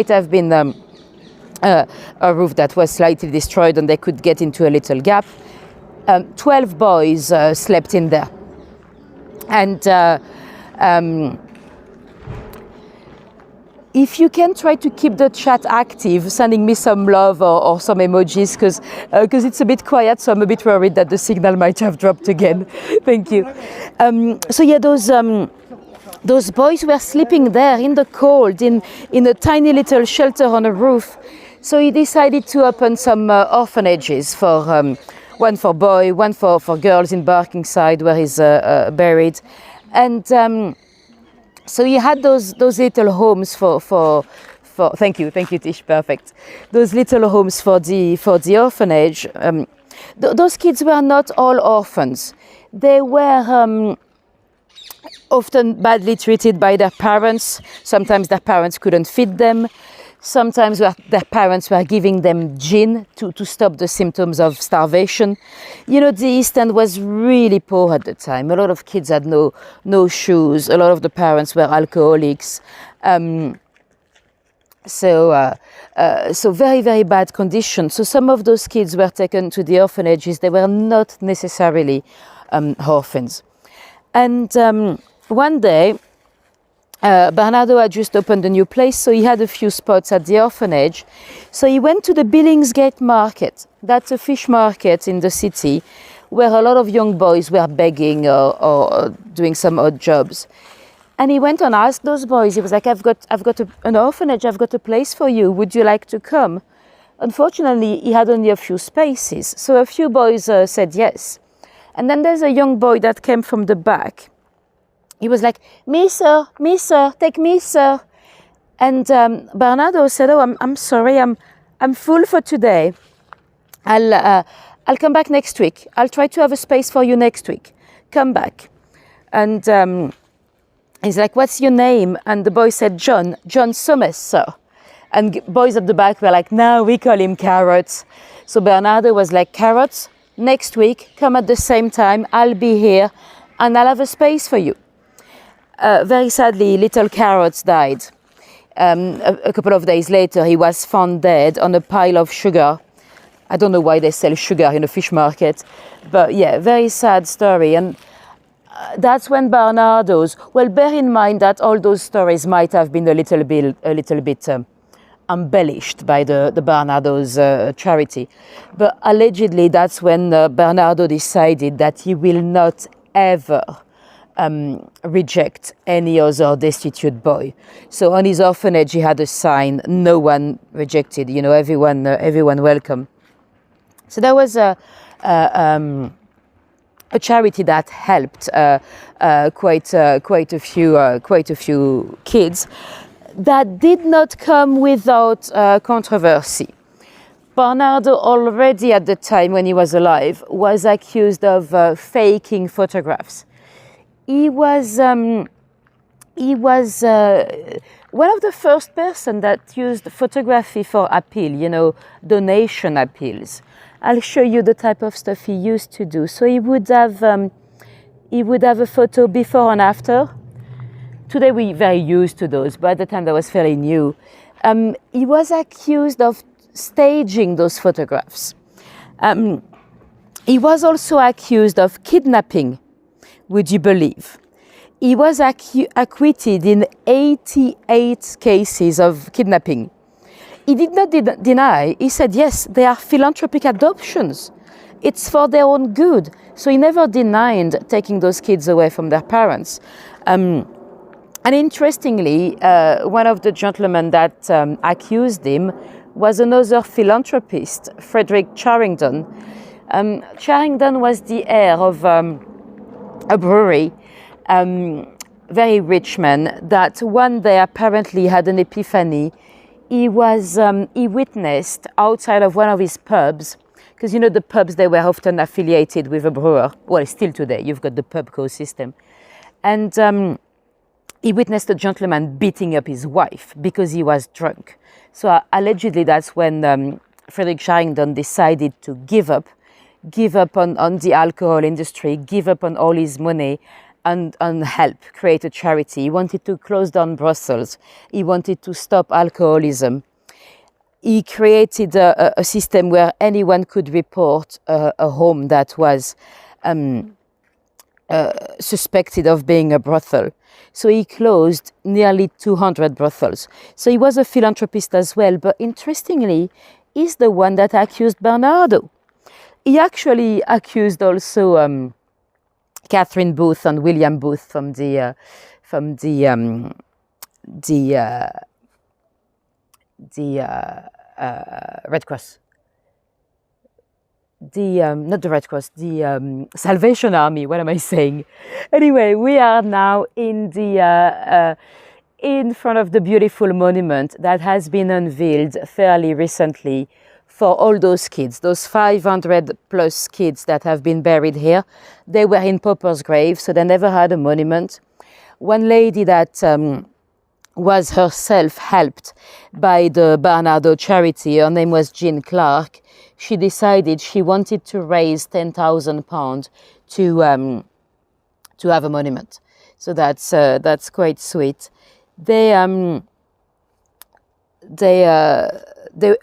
have been a roof that was slightly destroyed and they could get into a little gap. 12 boys slept in there. And if you can try to keep the chat active, sending me some love or some emojis, because it's a bit quiet, so I'm a bit worried that the signal might have dropped again. Thank you. So yeah, those boys were sleeping there in the cold, in a tiny little shelter on a roof. So he decided to open some orphanages, for one for boys, one for girls in Barkingside, where he's buried. And so he had those little homes for thank you Tish, perfect. Those little homes for the orphanage. Those kids were not all orphans. They were often badly treated by their parents. Sometimes their parents couldn't feed them. Sometimes their parents were giving them gin to stop the symptoms of starvation. You know, the East End was really poor at the time. A lot of kids had no shoes. A lot of the parents were alcoholics. So very, very bad conditions. So some of those kids were taken to the orphanages. They were not necessarily orphans. And one day, Barnardo had just opened a new place, so he had a few spots at the orphanage. So he went to the Billingsgate Market. That's a fish market in the city where a lot of young boys were begging or doing some odd jobs. And he went and asked those boys, he was like, I've got an orphanage, I've got a place for you, would you like to come? Unfortunately, he had only a few spaces, so a few boys said yes. And then there's a young boy that came from the back. He was like, me sir, take me sir. And Barnardo said, oh, I'm sorry, I'm full for today. I'll come back next week. I'll try to have a space for you next week. Come back. And he's like, what's your name? And the boy said, John Summers, sir. And boys at the back were like, no, we call him Carrots. So Barnardo was like, Carrots, next week, come at the same time, I'll be here, and I'll have a space for you. Very sadly, little Carrots died. A couple of days later, he was found dead on a pile of sugar. I don't know why they sell sugar in a fish market, but yeah, very sad story. And that's when Barnardo's, well, bear in mind that all those stories might have been a little bit embellished by the Barnardo's charity. But allegedly, that's when Barnardo decided that he will not ever reject any other destitute boy. So on his orphanage, he had a sign, no one rejected, you know, everyone welcome. So there was a charity that helped quite a few kids. That did not come without controversy. Barnardo already at the time when he was alive was accused of faking photographs. He was one of the first person that used photography for appeal, donation appeals. I'll show you the type of stuff he used to do. So he would have a photo before and after. Today we're very used to those, but at the time that was fairly new. He was accused of staging those photographs. He was also accused of kidnapping, would you believe? He was acquitted in 88 cases of kidnapping. He did not deny. He said, yes, they are philanthropic adoptions. It's for their own good. So he never denied taking those kids away from their parents. And interestingly, one of the gentlemen that accused him was another philanthropist, Frederick Charrington. Charrington was the heir of a brewery, very rich man, that one day apparently had an epiphany. He witnessed outside of one of his pubs, because the pubs, they were often affiliated with a brewer. Well, still today, you've got the pubco system. And he witnessed a gentleman beating up his wife because he was drunk. So allegedly that's when Frederick Charrington decided to give up on the alcohol industry, give up on all his money, and help create a charity. He wanted to close down Brussels. He wanted to stop alcoholism. He created a system where anyone could report a home that was suspected of being a brothel. So he closed nearly 200 brothels. So he was a philanthropist as well, but interestingly, he's the one that accused Barnardo. He actually accused also Catherine Booth and William Booth from the Red Cross. Not the Red Cross, the Salvation Army. What am I saying? Anyway, we are now in front of the beautiful monument that has been unveiled fairly recently for all those kids, those 500 plus kids that have been buried here. They were in paupers' graves, so they never had a monument. One lady that was herself helped by the Barnardo charity, her name was Jean Clark. She decided she wanted to raise £10,000 to have a monument. So that's quite sweet. They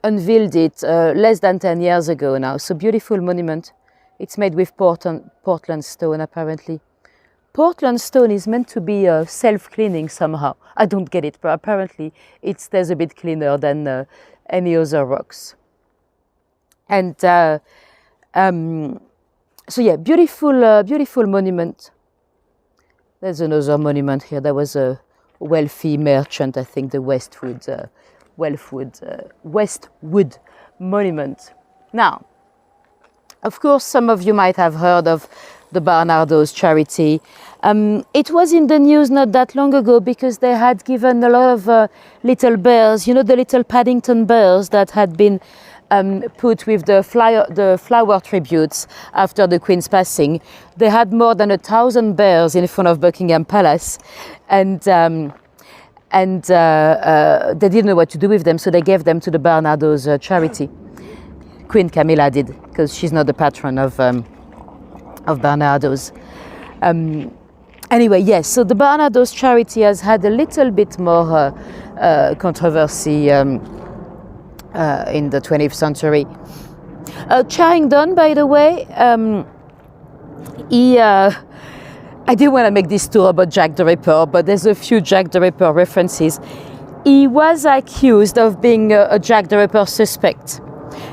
unveiled it less than 10 years ago now. So beautiful monument. It's made with Portland stone, apparently. Portland stone is meant to be self-cleaning somehow. I don't get it, but apparently it stays a bit cleaner than any other rocks. And so yeah, beautiful monument. There's another monument here. There was a wealthy merchant, I think, the Westwood Monument. Now, of course, some of you might have heard of the Barnardo's charity. It was in the news not that long ago because they had given a lot of little bears, the little Paddington bears that had been put with the flower tributes after the Queen's passing. They had more than 1,000 bears in front of Buckingham Palace, and they didn't know what to do with them, so they gave them to the Barnardo's charity. Queen Camilla did, because she's not the patron of Barnardo's. Anyway, yes, so the Barnardo's charity has had a little bit more controversy in the 20th century. Charrington, by the way, I didn't want to make this tour about Jack the Ripper, but there's a few Jack the Ripper references. He was accused of being a Jack the Ripper suspect.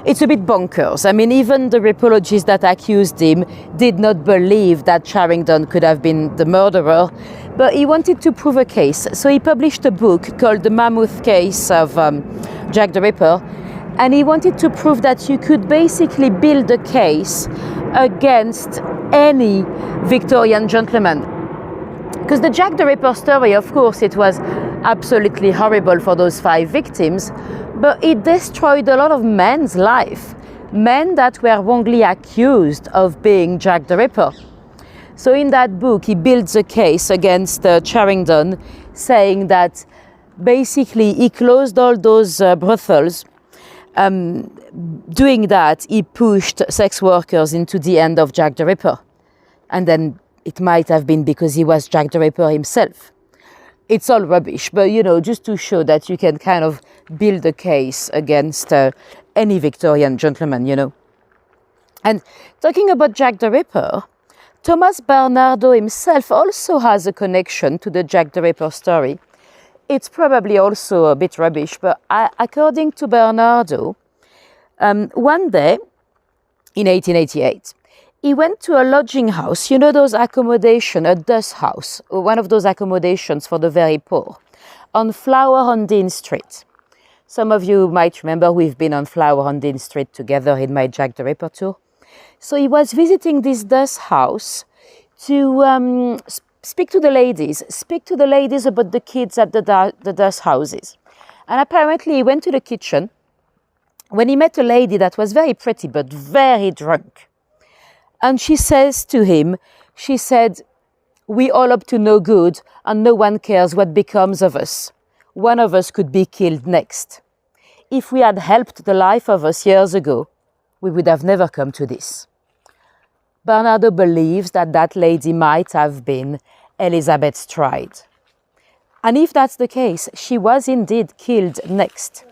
It's a bit bonkers. I mean, even the ripologists that accused him did not believe that Charrington could have been the murderer, but he wanted to prove a case. So he published a book called The Mammoth Case of Jack the Ripper, and he wanted to prove that you could basically build a case against any Victorian gentleman. Because the Jack the Ripper story, of course, it was absolutely horrible for those 5 victims, but it destroyed a lot of men's life, men that were wrongly accused of being Jack the Ripper. So in that book, he builds a case against Charrington, saying that basically he closed all those brothels. Doing that, he pushed sex workers into the end of Jack the Ripper. And then it might have been because he was Jack the Ripper himself. It's all rubbish, but just to show that you can kind of build a case against any Victorian gentleman, And talking about Jack the Ripper, Thomas Barnardo himself also has a connection to the Jack the Ripper story. It's probably also a bit rubbish, but according to Barnardo, one day in 1888, he went to a lodging house, those accommodation, a dust house, one of those accommodations for the very poor, on Flower on Dean Street. Some of you might remember we've been on Flower on Dean Street together in my Jack the Ripper tour. So he was visiting this dust house to speak to the ladies about the kids at the dust houses. And apparently he went to the kitchen when he met a lady that was very pretty but very drunk. And she says to him, she said, "We all up to no good and no one cares what becomes of us. One of us could be killed next. If we had helped the life of us years ago, we would have never come to this." Barnardo believes that that lady might have been Elizabeth Stride. And if that's the case, she was indeed killed next.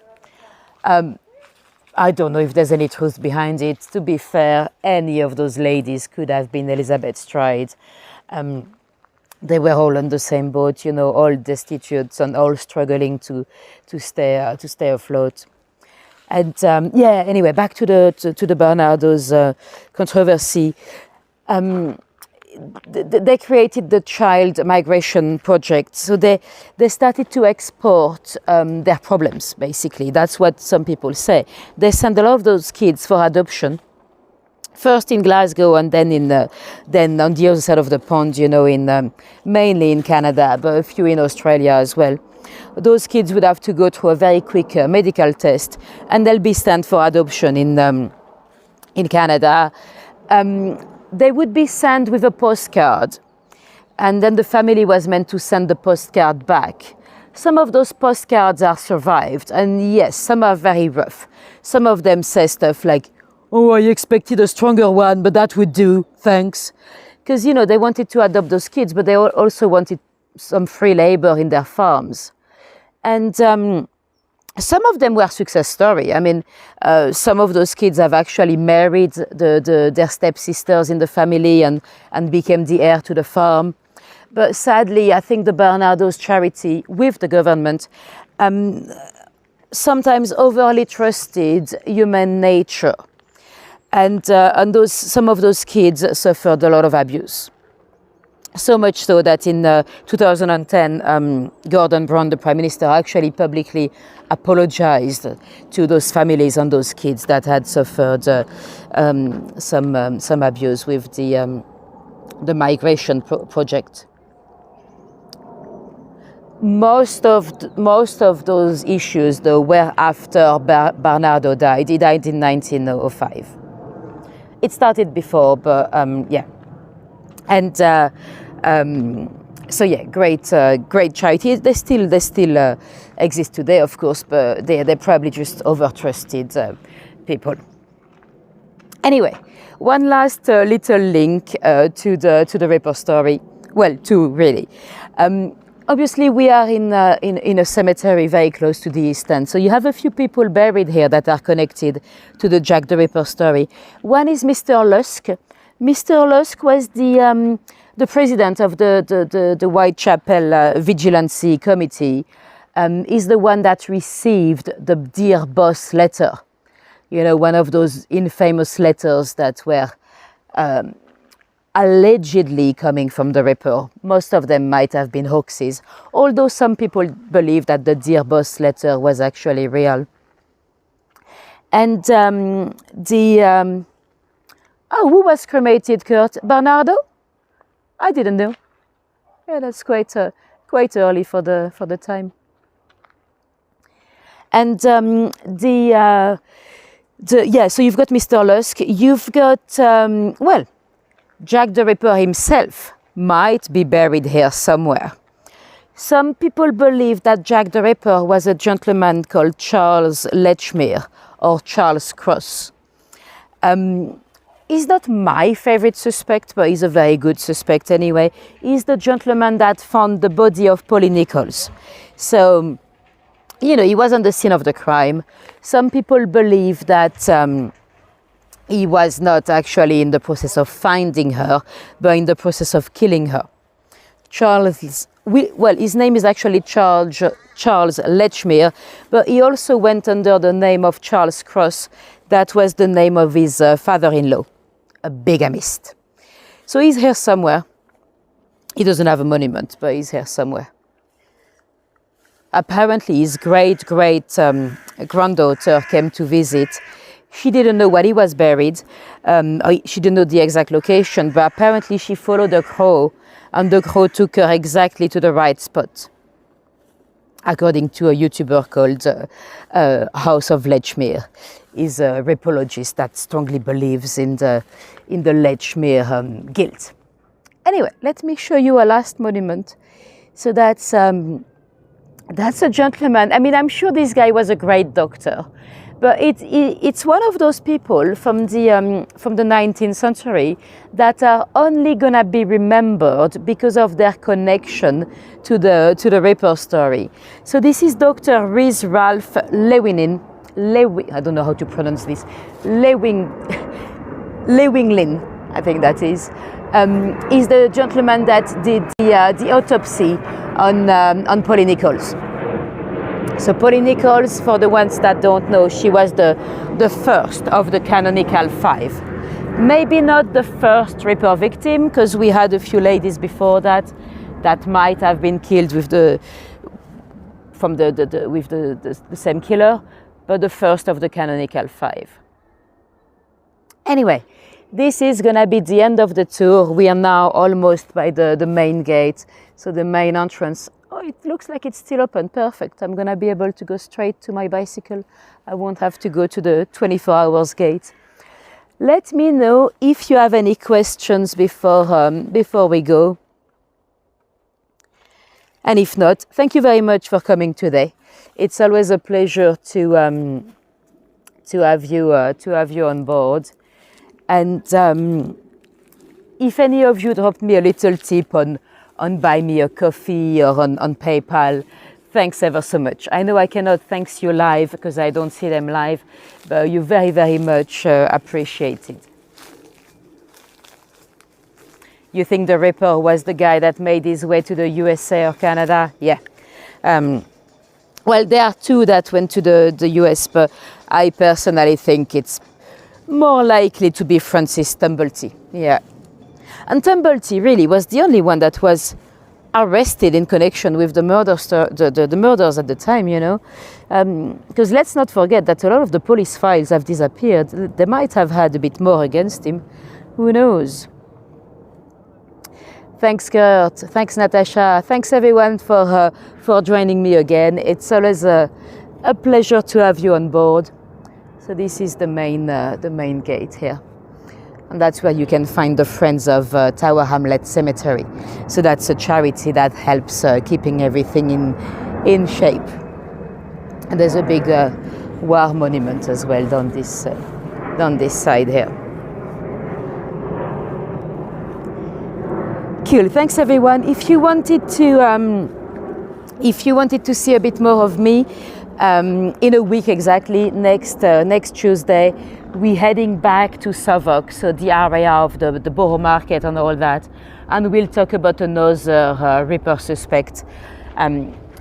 I don't know if there's any truth behind it. To be fair, any of those ladies could have been Elizabeth Stride. They were all on the same boat, all destitute and all struggling to stay afloat. And anyway, back to the Barnardo's controversy. They created the child migration project. So they started to export their problems, basically. That's what some people say. They sent a lot of those kids for adoption, first in Glasgow and then on the other side of the pond, mainly in Canada, but a few in Australia as well. Those kids would have to go through a very quick medical test, and they'll be sent for adoption in Canada. They would be sent with a postcard, and then the family was meant to send the postcard back. Some of those postcards are survived, and yes, some are very rough. Some of them say stuff like, "Oh, I expected a stronger one, but that would do, thanks." Because, they wanted to adopt those kids, but they also wanted some free labor in their farms. And some of them were success story. I mean, some of those kids have actually married their stepsisters in the family and became the heir to the farm. But sadly, I think the Barnardo's charity with the government sometimes overly trusted human nature. And some of those kids suffered a lot of abuse. So much so that in 2010, Gordon Brown, the Prime Minister, actually publicly apologized to those families and those kids that had suffered some abuse with the migration project. Most of those issues, though, were after Barnardo died. He died in 1905. It started before, but yeah. And great charity. They still exist today, of course, but they're probably just over-trusted people. Anyway, one last little link to the Ripper story. Well, two really. Obviously, we are in a cemetery very close to the East End, so you have a few people buried here that are connected to the Jack the Ripper story. One is Mr. Lusk. Mr. Lusk was the president of the Whitechapel Vigilancy Committee. Is the one that received the Dear Boss letter. One of those infamous letters that were allegedly coming from the Ripper. Most of them might have been hoaxes, although some people believe that the Dear Boss letter was actually real. And who was cremated, Kurt? Barnardo? I didn't know. Yeah, that's quite early for the time. And so you've got Mr. Lusk, you've got, Jack the Ripper himself might be buried here somewhere. Some people believe that Jack the Ripper was a gentleman called Charles Lechmere or Charles Cross. He's not my favorite suspect, but he's a very good suspect anyway. He's the gentleman that found the body of Polly Nichols. So, he was on the scene of the crime. Some people believe that he was not actually in the process of finding her, but in the process of killing her. His name is actually Charles Lechmere, but he also went under the name of Charles Cross. That was the name of his father-in-law, a bigamist. So he's here somewhere. He doesn't have a monument, but he's here somewhere. Apparently, his great-granddaughter came to visit. She didn't know where he was buried. She didn't know the exact location, but apparently she followed a crow, and the crow took her exactly to the right spot, according to a YouTuber called House of Lechmere. He's a ripologist that strongly believes in the Lechmere guilt. Anyway, let me show you a last monument. So that's a gentleman. I mean, I'm sure this guy was a great doctor, but it's one of those people from the 19th century that are only gonna be remembered because of their connection to the Ripper story. So this is Dr. Rhys Ralph Lewinin. I don't know how to pronounce this. Lewinglin, I think that is. Is the gentleman that did the autopsy on Polly Nichols. So Polly Nichols, for the ones that don't know, she was the first of the canonical 5. Maybe not the first Ripper victim, because we had a few ladies before that might have been killed with the same killer, but the first of the canonical 5. Anyway, this is gonna be the end of the tour. We are now almost by the main gate, so the main entrance. Oh, it looks like it's still open. Perfect. I'm gonna be able to go straight to my bicycle. I won't have to go to the 24 hours gate. Let me know if you have any questions before we go. And if not, thank you very much for coming today. It's always a pleasure to have you on board. And if any of you dropped me a little tip on buy me a coffee or on PayPal, thanks ever so much. I know I cannot thank you live because I don't see them live, but you very, very much appreciate it. You think the Ripper was the guy that made his way to the USA or Canada? Yeah. Well, there are 2 that went to the US, but I personally think it's more likely to be Francis Tumblety. Yeah. And Tumblety really was the only one that was arrested in connection with the murders at the time, Because let's not forget that a lot of the police files have disappeared. They might have had a bit more against him. Who knows? Thanks, Kurt. Thanks, Natasha. Thanks, everyone, for joining me again. It's always a pleasure to have you on board. So this is the main gate here. And that's where you can find the Friends of Tower Hamlet Cemetery. So that's a charity that helps keeping everything in shape. And there's a big war monument as well down this side here. Cool. Thanks, everyone. If you wanted to see a bit more of me, in a week exactly, next Tuesday, we're heading back to Southwark, so the area of the Borough Market and all that, and we'll talk about another Ripper suspect,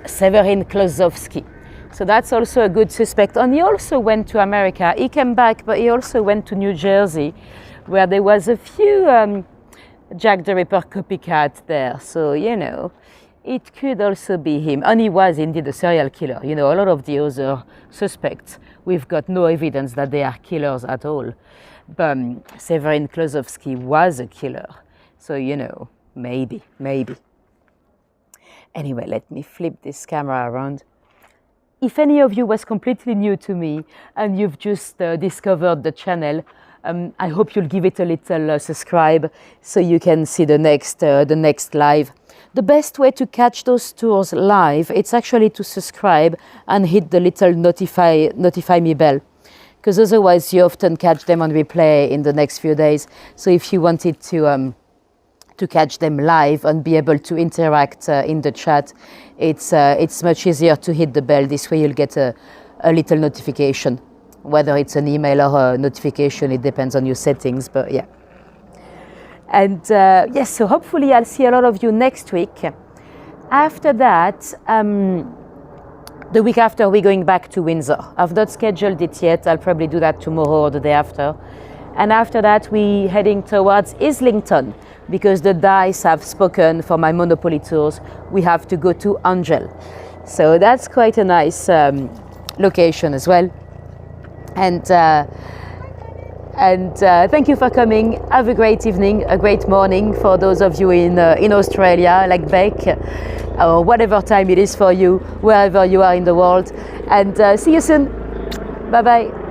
Severin Klosowski. So that's also a good suspect. And he also went to America. He came back, but he also went to New Jersey, where there was a few Jack the Ripper copycat there. So, it could also be him. And he was indeed a serial killer. A lot of the other suspects, we've got no evidence that they are killers at all. But Severin Klosowski was a killer. So, maybe. Anyway, let me flip this camera around. if any of you was completely new to me and you've just discovered the channel, I hope you'll give it a little subscribe so you can see the next live. The best way to catch those tours live, it's actually to subscribe and hit the little notify me bell, because otherwise you often catch them on replay in the next few days. So if you wanted to catch them live and be able to interact in the chat, it's much easier to hit the bell. This way you'll get a little notification, whether it's an email or a notification, it depends on your settings, but yeah. And yes, so hopefully I'll see a lot of you next week. After that, the week after, we're going back to Windsor. I've not scheduled it yet. I'll probably do that tomorrow or the day after. And after that, we're heading towards Islington, because the dice have spoken for my Monopoly tours. We have to go to Angel. So that's quite a nice location as well. And thank you for coming. Have a great evening, a great morning for those of you in Australia, like Beck, or whatever time it is for you, wherever you are in the world. And see you soon. Bye-bye.